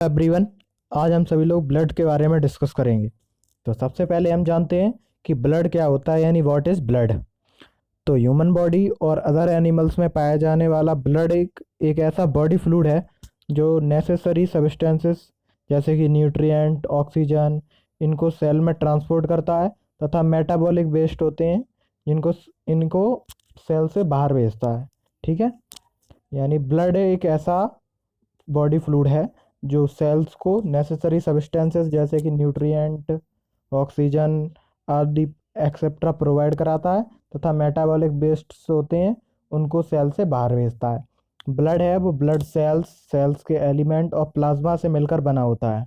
Everyone, आज हम सभी लोग ब्लड के बारे में डिस्कस करेंगे। तो सबसे पहले हम जानते हैं कि ब्लड क्या होता है, यानी व्हाट इज ब्लड। तो ह्यूमन बॉडी और अदर एनिमल्स में पाया जाने वाला ब्लड एक ऐसा बॉडी फ्लूइड है जो नेसेसरी सब्सटेंसेस जैसे कि न्यूट्रिएंट, ऑक्सीजन, इनको सेल में ट्रांसपोर्ट करता है तथा मेटाबॉलिक वेस्ट होते हैं जिनको इनको सेल से बाहर भेजता है। ठीक है, यानी ब्लड एक ऐसा बॉडी फ्लूइड है जो सेल्स को नेसेसरी सब्सटेंसेस जैसे कि न्यूट्रिएंट, ऑक्सीजन आदि एक्सेट्रा प्रोवाइड कराता है तथा मेटाबॉलिक वेस्ट्स होते हैं उनको सेल से बाहर भेजता है। ब्लड है वो ब्लड सेल्स के एलिमेंट और प्लाज्मा से मिलकर बना होता है।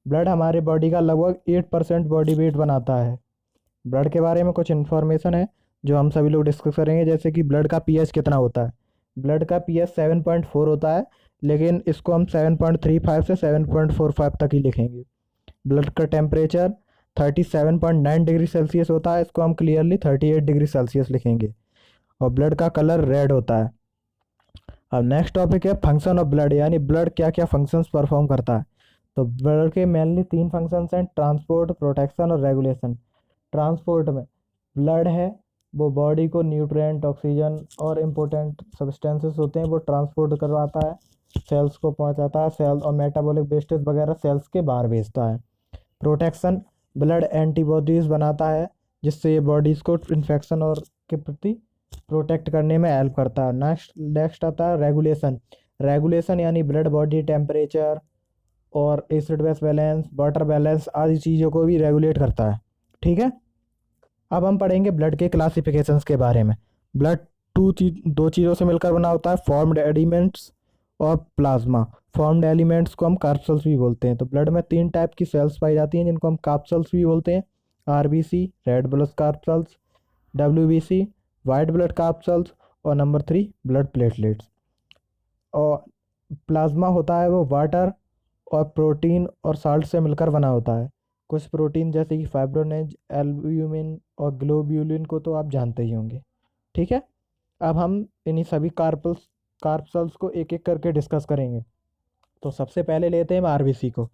ब्लड हमारे बॉडी का लगभग 8% बॉडी वेट बनाता है। ब्लड के बारे में कुछ इन्फॉर्मेशन है जो हम सभी लोग डिस्कस करेंगे, जैसे कि ब्लड का पीएच कितना होता है। ब्लड का पीएच 7.4 होता है, लेकिन इसको हम 7.35 से 7.45 तक ही लिखेंगे। ब्लड का टेम्परेचर 37.9 डिग्री सेल्सियस होता है, इसको हम क्लियरली 38 डिग्री सेल्सियस लिखेंगे। और ब्लड का कलर रेड होता है। अब नेक्स्ट टॉपिक है फंक्शन ऑफ ब्लड, यानी ब्लड क्या क्या फंक्शंस परफॉर्म करता है। तो ब्लड के मेनली 3 फंक्शंस हैं: ट्रांसपोर्ट, प्रोटेक्शन और रेगुलेशन। ट्रांसपोर्ट में ब्लड है वो बॉडी को न्यूट्रिएंट, ऑक्सीजन और इम्पोर्टेंट सब्सटेंसेस होते हैं वो ट्रांसपोर्ट करवाता है, सेल्स को पहुंचाता है, सेल और मेटाबॉलिक वेस्टेज वगैरह सेल्स के बाहर भेजता है। प्रोटेक्शन, ब्लड एंटीबॉडीज बनाता है जिससे ये बॉडीज को इन्फेक्शन और के प्रति प्रोटेक्ट करने में हेल्प करता है। नेक्स्ट नेक्स्ट आता है रेगुलेशन। रेगुलेशन यानी ब्लड बॉडी टेम्परेचर और acid base balance, water balance आदि चीज़ों को भी रेगुलेट करता है। ठीक है, अब हम पढ़ेंगे ब्लड के क्लासिफिकेशंस के बारे में। ब्लड दो चीज़ों से मिलकर बना होता है: फॉर्म्ड एलिमेंट्स और प्लाज्मा। फॉर्म्ड एलिमेंट्स को हम कार्पसल्स भी बोलते हैं। तो ब्लड में 3 टाइप की सेल्स पाई जाती हैं जिनको हम कार्पसल्स भी बोलते हैं: RBC red blood corpuscles, WBC white blood corpuscles, और नंबर 3 ब्लड प्लेटलेट्स। और प्लाज्मा होता है वो वाटर और प्रोटीन और साल्ट से मिलकर बना होता है। कुछ प्रोटीन जैसे कि फाइब्रोनेज, एल्ब्यूमिन और ग्लोब्यूलिन को तो आप जानते ही होंगे। ठीक है, अब हम इन्हीं सभी कार्पसल्स को एक एक करके डिस्कस करेंगे। तो सबसे पहले लेते हैं आरबीसी को।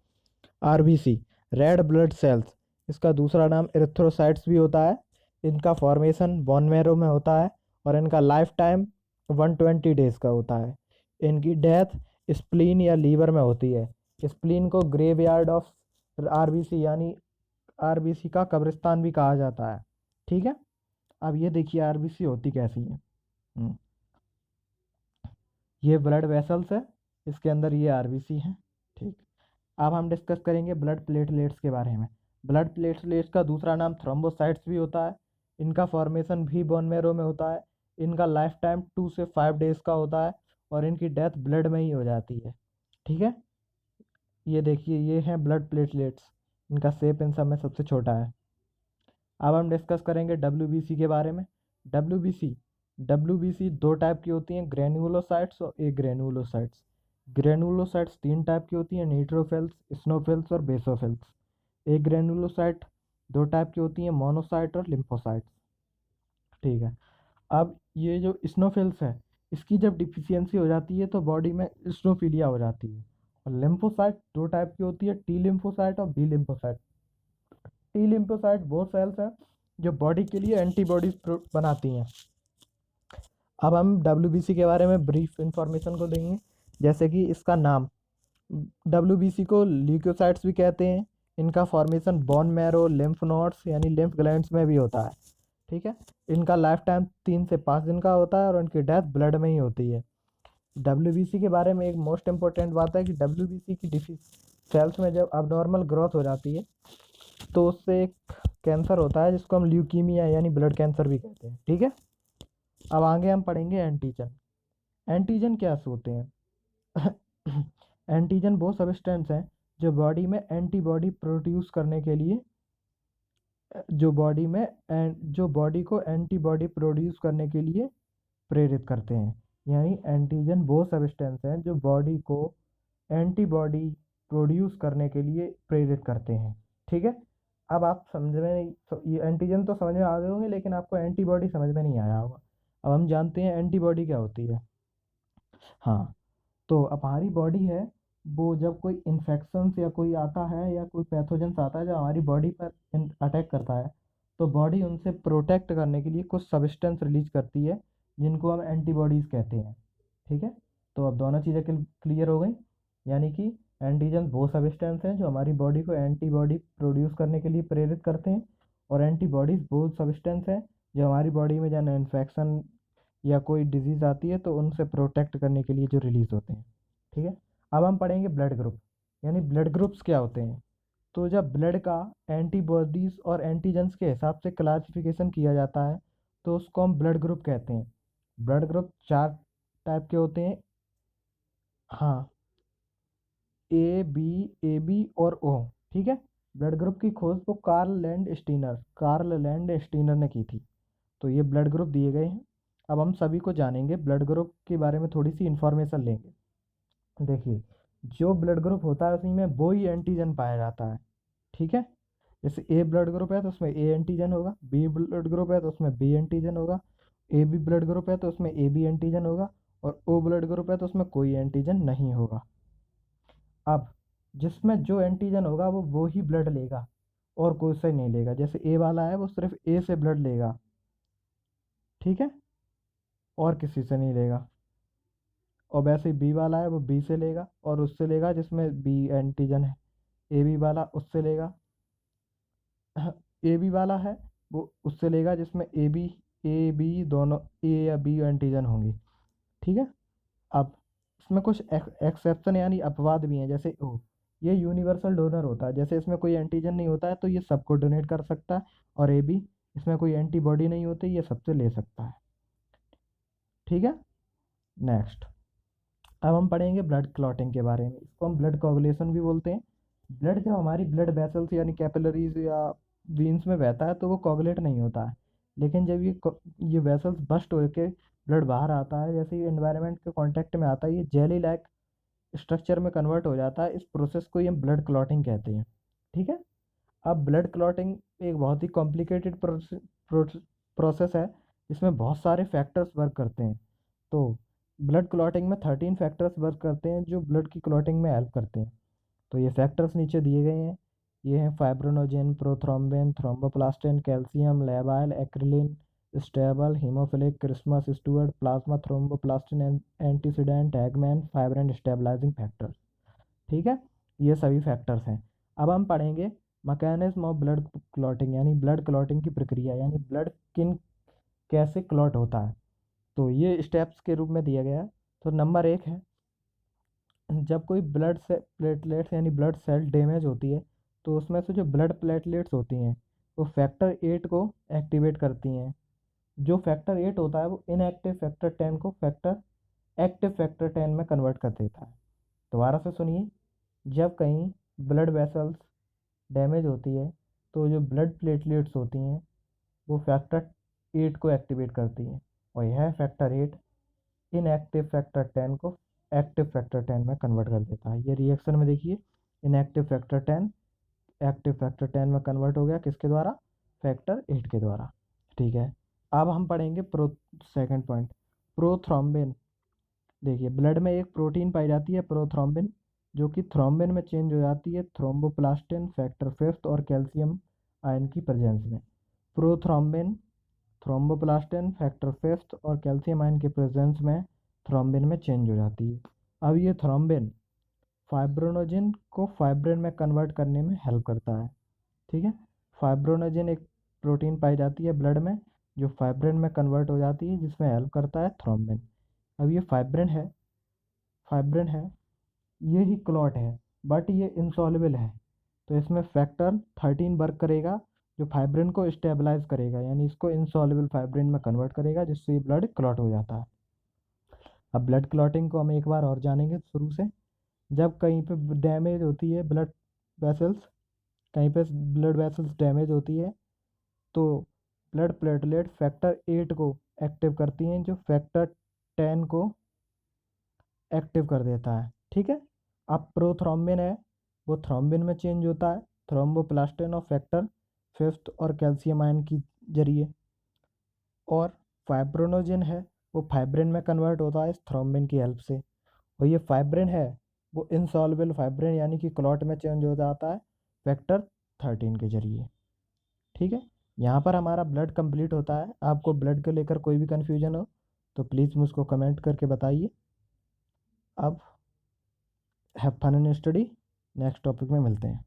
आरबीसी रेड ब्लड सेल्स, इसका दूसरा नाम एरिथ्रोसाइट्स भी होता है। इनका फॉर्मेशन बोन मैरो में होता है और इनका लाइफ टाइम 120 डेज का होता है। इनकी डेथ स्प्लीन या लीवर में होती है। स्प्लीन को ग्रेवयार्ड ऑफ आरबीसी यानी आरबीसी का कब्रिस्तान भी कहा जाता है। ठीक है, अब ये देखिए आरबीसी होती कैसी है। हम्म, ये ब्लड वेसल्स है, इसके अंदर ये आरबीसी है। ठीक, अब हम डिस्कस करेंगे ब्लड प्लेटलेट्स के बारे में। ब्लड प्लेटलेट्स का दूसरा नाम थ्रोम्बोसाइट्स भी होता है। इनका फॉर्मेशन भी बोन मैरो में होता है। इनका लाइफ टाइम 2 से 5 डेज का होता है और इनकी डेथ ब्लड में ही हो जाती है। ठीक है, ये देखिए ये हैं ब्लड प्लेटलेट्स। इनका शेप इन सब में सबसे छोटा है। अब हम डिस्कस करेंगे डब्ल्यूबीसी के बारे में। डब्ल्यूबीसी डब्ल्यूबीसी 2 टाइप की होती हैं: ग्रेन्युलोसाइट्स और एग्रेन्युलोसाइट्स। ग्रेनुलोसाइट्स 3 टाइप की होती हैं: न्यूट्रोफिल्स, स्नोफिल्स और बेसोफिल्स। एक ग्रेनुलोसाइट 2 टाइप की होती हैं: मोनोसाइट और लिम्फोसाइट्स। ठीक है, अब ये जो स्नोफिल्स है इसकी जब डिफिशियंसी हो जाती है तो बॉडी में स्नोफिलिया हो जाती है। और लिम्फोसाइट 2 टाइप की होती है: टी लिम्फोसाइट और बी लिम्फोसाइट। टी लिम्फोसाइट वो सेल्स हैं जो बॉडी के लिए एंटीबॉडीज बनाती हैं। अब हम डब्ल्यूबीसी के बारे में ब्रीफ इंफॉर्मेशन को देंगे, जैसे कि इसका नाम, डब्ल्यूबीसी को ल्यूकोसाइट्स भी कहते हैं। इनका formation bone marrow, lymph nodes यानी लिम्फ ग्लैंड्स में भी होता है। ठीक है, इनका लाइफ टाइम 3 से 5 दिन का होता है और इनकी डेथ ब्लड में ही होती है। डब्ल्यूबीसी के बारे में एक मोस्ट इंपॉर्टेंट बात है कि डब्ल्यूबीसी की डिफी सेल्स में जब अबनॉर्मल ग्रोथ हो जाती है तो उससे एक कैंसर होता है जिसको हम ल्यूकीमिया यानी ब्लड कैंसर भी कहते हैं। ठीक है, अब आगे हम पढ़ेंगे एंटीजन। एंटीजन क्या होते हैं? एंटीजन वो सब्सटेंस हैं जो बॉडी में एंटीबॉडी प्रोड्यूस करने के लिए जो बॉडी को एंटीबॉडी प्रोड्यूस करने के लिए प्रेरित करते हैं। यानी एंटीजन वो सब्सटेंस हैं जो बॉडी को एंटीबॉडी प्रोड्यूस करने के लिए प्रेरित करते हैं। ठीक है, अब आप समझ में नहीं, ये एंटीजन तो समझ में आ गए होंगे लेकिन आपको एंटीबॉडी समझ में नहीं आया होगा। अब हम जानते हैं एंटीबॉडी क्या होती है। हाँ, तो अब हमारी बॉडी है वो जब कोई इन्फेक्शंस या कोई आता है या कोई पैथोजेंस आता है जो हमारी बॉडी पर अटैक करता है, तो बॉडी उनसे प्रोटेक्ट करने के लिए कुछ सब्सटेंस रिलीज करती है जिनको हम एंटीबॉडीज़ कहते हैं। ठीक है, तो अब दोनों चीज़ें क्लियर हो गई। यानी कि एंटीजन वो सब्सटेंस हैं जो हमारी बॉडी को एंटीबॉडी प्रोड्यूस करने के लिए प्रेरित करते हैं, और एंटीबॉडीज़ वो सब्सटेंस हैं जो हमारी बॉडी में जब इन्फेक्शन या कोई डिजीज़ आती है तो उनसे प्रोटेक्ट करने के लिए जो रिलीज़ होते हैं। ठीक है, अब हम पढ़ेंगे ब्लड ग्रुप, यानी ब्लड ग्रुप्स क्या होते हैं। तो जब ब्लड का एंटीबॉडीज़ और एंटीजेंस के हिसाब से क्लासिफिकेशन किया जाता है तो उसको हम ब्लड ग्रुप कहते हैं। ब्लड ग्रुप चार टाइप के होते हैं। हाँ, ए बी और ओ। ठीक है, ब्लड ग्रुप की खोज वो कार्ल लैंड स्टीनर ने की थी। तो ये ब्लड ग्रुप दिए गए हैं। अब हम सभी को जानेंगे, ब्लड ग्रुप के बारे में थोड़ी सी इंफॉर्मेशन लेंगे। देखिए, जो ब्लड ग्रुप होता है उसी में वो ही एंटीजन पाया जाता है। ठीक है, जैसे ए ब्लड ग्रुप है तो उसमें ए एंटीजन होगा, बी ब्लड ग्रुप है तो उसमें बी एंटीजन होगा, ए बी ब्लड ग्रुप है तो उसमें ए बी एंटीजन होगा, और ओ ब्लड ग्रुप है तो उसमें कोई एंटीजन नहीं होगा। अब जिसमें जो एंटीजन होगा वो ही ब्लड लेगा और कोई से नहीं लेगा। जैसे ए वाला है वो सिर्फ ए से ब्लड लेगा, ठीक है, और किसी से नहीं लेगा। और वैसे ही बी वाला है वो बी से लेगा और उससे लेगा जिसमें बी एंटीजन है। ए बी वाला उससे लेगा, ए बी वाला है वो उससे लेगा जिसमें ए बी दोनों ए या बी एंटीजन होंगे। ठीक है, अब इसमें कुछ एक्सेप्शन यानी अपवाद भी हैं। जैसे ओ, ये यूनिवर्सल डोनर होता है, जैसे इसमें कोई एंटीजन नहीं होता है तो ये सबको डोनेट कर सकता है। और ए बी, इसमें कोई एंटीबॉडी नहीं होती, ये सबसे ले सकता है। ठीक है, नेक्स्ट अब हम पढ़ेंगे ब्लड क्लॉटिंग के बारे में। इसको हम ब्लड कोगुलेशन भी बोलते हैं। ब्लड जब हमारी ब्लड वेसल्स यानी कैपिलरीज या वीन्स में बहता है तो वो कोगुलेट नहीं होता है। लेकिन जब ये वेसल्स बस्ट होकर ब्लड बाहर आता है, जैसे ही एनवायरनमेंट के कांटेक्ट में आता है, ये जेली लाइक स्ट्रक्चर में कन्वर्ट हो जाता है। इस प्रोसेस को ये ब्लड क्लॉटिंग कहते हैं। ठीक है, अब ब्लड क्लॉटिंग एक बहुत ही कॉम्प्लिकेटेड प्रोसेस है जिसमें बहुत सारे फैक्टर्स वर्क करते हैं। तो ब्लड क्लॉटिंग में 13 फैक्टर्स वर्क करते हैं जो ब्लड की क्लॉटिंग में हेल्प करते हैं। तो ये फैक्टर्स नीचे दिए गए हैं। ये हैं fibrinogen, prothrombin, thromboplastin, calcium, labile, accelerin, stable, haemophilic, Christmas Stuart, plasma thromboplastin, antecedent, Hageman, fibrin stabilising factors. ठीक है, ये सभी फैक्टर्स हैं। अब हम पढ़ेंगे मैकेनिज्म ऑफ ब्लड क्लॉटिंग, यानी ब्लड क्लॉटिंग की प्रक्रिया, यानी ब्लड किन कैसे क्लॉट होता है। तो ये स्टेप्स के रूप में दिया गया है। तो नंबर 1 है, जब कोई ब्लड से प्लेटलेट्स यानी ब्लड सेल डैमेज होती है तो उसमें से जो ब्लड प्लेटलेट्स होती हैं वो फैक्टर 8 को एक्टिवेट करती हैं। जो फैक्टर 8 होता है वो इनएक्टिव फैक्टर 10 को एक्टिव फैक्टर 10 में कन्वर्ट कर देता है। दोबारा से सुनिए, जब कहीं ब्लड वेसल्स डैमेज होती है तो जो ब्लड प्लेटलेट्स होती हैं वो फैक्टर 8 को एक्टिवेट करती हैं, और यह फैक्टर 8 इनएक्टिव फैक्टर 10 को एक्टिव फैक्टर 10 में कन्वर्ट कर देता है। ये रिएक्शन में देखिए, इनएक्टिव फैक्टर 10 एक्टिव फैक्टर 10 में कन्वर्ट हो गया, किसके द्वारा? फैक्टर 8 के द्वारा। ठीक है, अब हम पढ़ेंगे सेकंड पॉइंट, प्रोथ्रोम्बिन। देखिए, ब्लड में एक प्रोटीन पाई जाती है प्रोथ्रोम्बिन, जो कि थ्रोम्बिन में चेंज हो जाती है थ्रोम्बोप्लास्टिन फैक्टर 5 और कैल्शियम आयन की प्रेजेंस में। प्रोथ्रोम्बिन थ्रोम्बोप्लास्टिन फैक्टर 5 और कैल्शियम आयन के प्रेजेंस में थ्रोम्बिन में चेंज हो जाती है। अब ये थ्रोम्बिन फाइब्रोनोजिन को फाइब्रिन में कन्वर्ट करने में हेल्प करता है। ठीक है, फाइब्रोनोजिन एक प्रोटीन पाई जाती है ब्लड में जो फाइब्रिन में कन्वर्ट हो जाती है, जिसमें हेल्प करता है थ्रोम्बिन। अब ये फाइब्रिन है, ये ही क्लॉट है, बट ये इंसॉल्युबल है। तो इसमें फैक्टर 13 वर्क करेगा जो फाइब्रिन को स्टेबलाइज करेगा, यानी इसको इंसॉल्युबल फाइब्रिन में कन्वर्ट करेगा, जिससे ब्लड क्लॉट हो जाता है। अब ब्लड क्लॉटिंग को हम एक बार और जानेंगे शुरू से। जब कहीं पे डैमेज होती है वेसल्स कहीं पे ब्लड वेसल्स डैमेज होती है तो ब्लड प्लेटलेट फैक्टर 8 को एक्टिव करती हैं, जो फैक्टर 10 को एक्टिव कर देता है। ठीक है, अब प्रोथ्रोम्बिन है वो थ्रोम्बिन में चेंज होता है थ्रोम्बोप्लास्टिन और फैक्टर 5 और कैल्शियम आयन की जरिए। और फाइब्रोनोजिन है वो फाइब्रिन में कन्वर्ट होता है इस थ्रोम्बिन की हेल्प से। और ये फाइब्रिन है वो इनसॉल्युबल फाइब्रिन यानी कि क्लॉट में चेंज हो जाता है फैक्टर 13 के जरिए। ठीक है, यहाँ पर हमारा ब्लड कंप्लीट होता है। आपको ब्लड को लेकर कोई भी कन्फ्यूजन हो तो प्लीज़ मुझको कमेंट करके बताइए। अब have fun in study, next topic में मिलते हैं।